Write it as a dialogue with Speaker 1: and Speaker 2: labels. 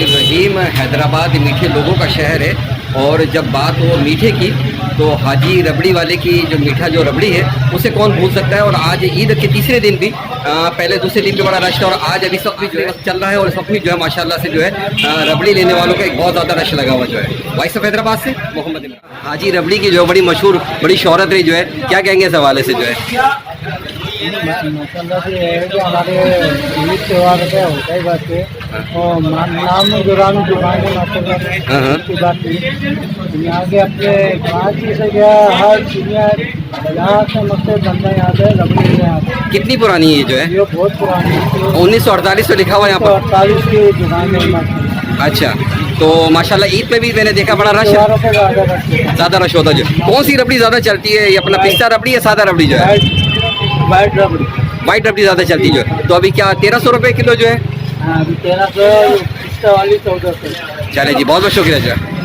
Speaker 1: रहीम, हैदराबाद मीठे लोगों का शहर है। और जब बात हो मीठे की तो हाजी रबड़ी वाले की जो मीठा जो रबड़ी है उसे कौन भूल सकता है। और आज ईद के तीसरे दिन भी पहले दूसरे दिन भी बड़ा रश था और आज अभी सब भी जो है चल रहा है। और सब भी जो है माशाल्लाह से जो है रबड़ी लेने वालों का एक बहुत ज़्यादा रश लगा हुआ जो है। वॉइस ऑफ हैदराबाद से मोहम्मद इमरान। हाजी रबड़ी की जो बड़ी मशहूर बड़ी शोहरत रही जो है, क्या कहेंगे इस हवाले से जो है?
Speaker 2: माशाल्लाह से है कि हमारे ईद त्यौहार पे होता ही बात है और नाम दौरान दुकान के माशाल्लाह की बात है। यहाँ के अपने कराची से गया हर दुनिया यहाँ से मुझसे बंदा यहाँ पे रबड़ी में आता है।
Speaker 1: कितनी पुरानी है जो है?
Speaker 2: ये बहुत पुरानी है,
Speaker 1: 1948 तो लिखा हुआ है यहाँ पर।
Speaker 2: 48 की दुकान है माशाल्लाह।
Speaker 1: अच्छा, तो माशाल्लाह ईद पे भी मैंने देखा बड़ा रश
Speaker 2: त्योहारों पे ज़्यादा
Speaker 1: रश होता है। जो कौन सी रबड़ी ज़्यादा चलती है, ये अपना पिस्ता रबड़ी या सादा रबड़ी जो है?
Speaker 2: वाइट रबड़ी।
Speaker 1: वाइट रबड़ी ज़्यादा चलती है जो है। तो अभी क्या 1300 रुपये किलो जो है?
Speaker 2: हाँ, अभी 1300, पिस्ता वाली 1400।
Speaker 1: चले जी, बहुत बहुत शुक्रिया जो है।